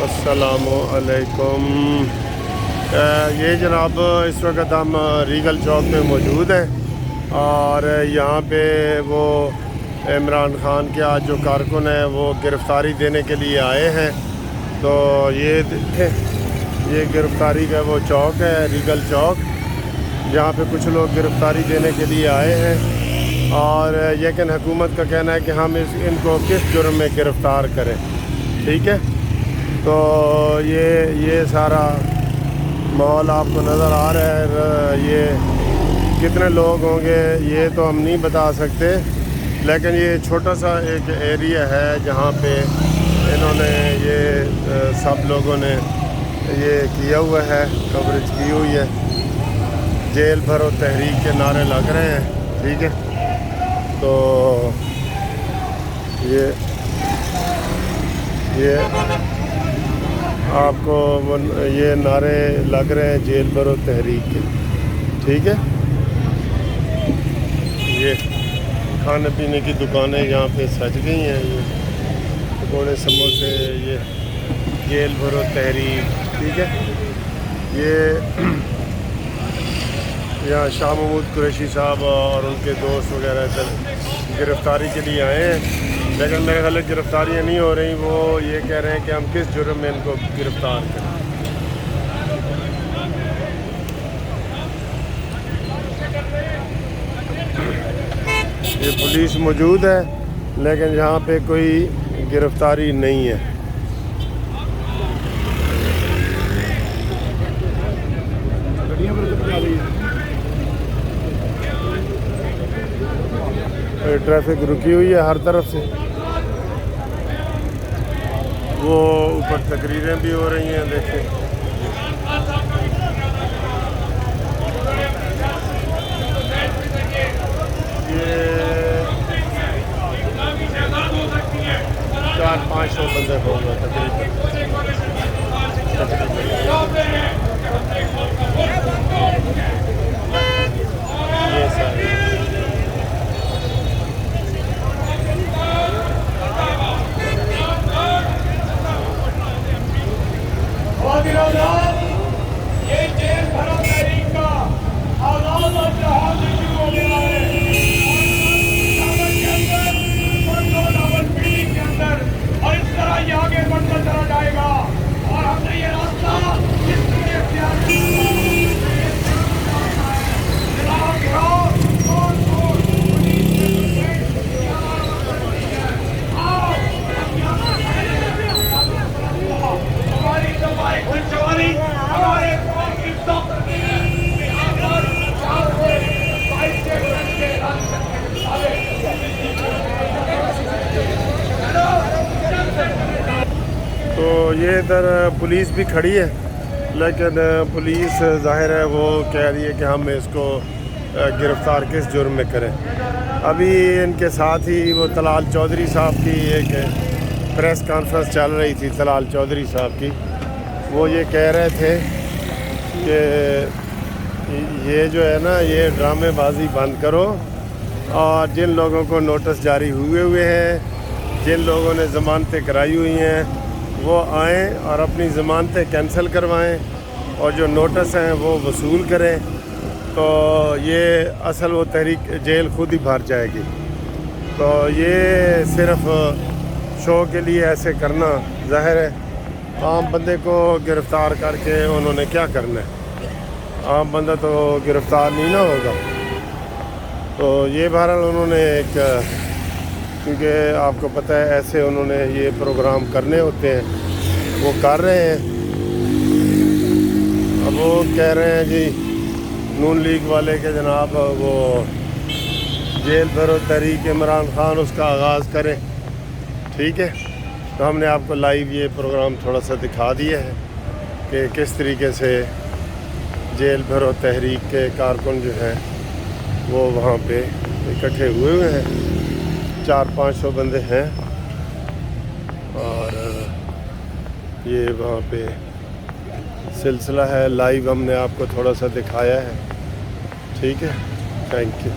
السلام علیکم۔ یہ جناب اس وقت ہم ریگل چوک میں موجود ہیں اور یہاں پہ وہ عمران خان کے آج جو کارکن ہیں وہ گرفتاری دینے کے لیے آئے ہیں۔ تو یہ دیکھیں، یہ گرفتاری کا وہ چوک ہے، ریگل چوک، جہاں پہ کچھ لوگ گرفتاری دینے کے لیے آئے ہیں اور لیکن حکومت کا کہنا ہے کہ ہم ان کو کس جرم میں گرفتار کریں، ٹھیک ہے۔ تو یہ سارا ماحول آپ کو نظر آ رہا ہے۔ یہ کتنے لوگ ہوں گے یہ تو ہم نہیں بتا سکتے، لیکن یہ چھوٹا سا ایک ایریا ہے جہاں پہ انہوں نے یہ سب لوگوں نے یہ کیا ہوا ہے، کوریج کی ہوئی ہے۔ جیل بھرو تحریک کے نعرے لگ رہے ہیں، ٹھیک ہے۔ تو یہ آپ کو یہ نعرے لگ رہے ہیں جیل بھرو تحریک کے، ٹھیک ہے۔ یہ کھانے پینے کی دکانیں یہاں پہ سج گئی ہیں، یہ پکوڑے سموسے، یہ جیل بھرو تحریک، ٹھیک ہے۔ یہ یہاں شاہ محمود قریشی صاحب اور ان کے دوست وغیرہ گرفتاری کے لیے آئے ہیں، لیکن میرے خیال گرفتاریاں نہیں ہو رہی۔ وہ یہ کہہ رہے ہیں کہ ہم کس جرم میں ان کو گرفتار کریں۔ یہ پولیس موجود ہے لیکن یہاں پہ کوئی گرفتاری نہیں ہے۔ ٹریفک رکی ہوئی ہے ہر طرف سے، وہ اوپر تقریریں بھی ہو رہی ہیں، دیکھیں۔ یہ 400-500 بندے ہوں گے تقریباً۔ یہ سارے یہ جیل بھرو تحریک کا آغاز اور جہاز شروع ہو گیا ہے کے اندر، اور اس طرح یہ آگے بڑھتا چلا جائے گا۔ اور ہم نے یہ راستہ اس لیے اختیار کیا تو یہ ادھر پولیس بھی کھڑی ہے، لیکن پولیس ظاہر ہے وہ کہہ رہی ہے کہ ہم اس کو گرفتار کس جرم میں کریں۔ ابھی ان کے ساتھ ہی وہ طلال چودھری صاحب کی ایک پریس کانفرنس چل رہی تھی، طلال چودھری صاحب کی۔ وہ یہ کہہ رہے تھے کہ یہ جو ہے نا، یہ ڈرامے بازی بند کرو، اور جن لوگوں کو نوٹس جاری ہوئے ہیں، جن لوگوں نے ضمانتیں کرائی ہوئی ہیں، وہ آئیں اور اپنی ضمانتیں کینسل کروائیں، اور جو نوٹس ہیں وہ وصول کریں۔ تو یہ اصل وہ تحریک جیل خود ہی بھر جائے گی۔ تو یہ صرف شو کے لیے ایسے کرنا، ظاہر ہے عام بندے کو گرفتار کر کے انہوں نے کیا کرنا ہے؟ عام بندہ تو گرفتار نہیں نہ ہوگا۔ تو یہ بہرحال انہوں نے ایک، کیونکہ آپ کو پتہ ہے ایسے انہوں نے یہ پروگرام کرنے ہوتے ہیں، وہ کر رہے ہیں۔ اب وہ کہہ رہے ہیں جی نون لیگ والے کہ جناب وہ جیل بھرو تحریک عمران خان اس کا آغاز کریں، ٹھیک ہے۔ تو ہم نے آپ کو لائیو یہ پروگرام تھوڑا سا دکھا دیا ہے کہ کس طریقے سے جیل بھرو تحریک کے کارکن جو ہیں وہ وہاں پہ اکٹھے ہوئے ہیں، 400-500 بندے ہیں، اور یہ وہاں پہ سلسلہ ہے۔ لائیو ہم نے آپ کو تھوڑا سا دکھایا ہے، ٹھیک ہے۔ Thank you.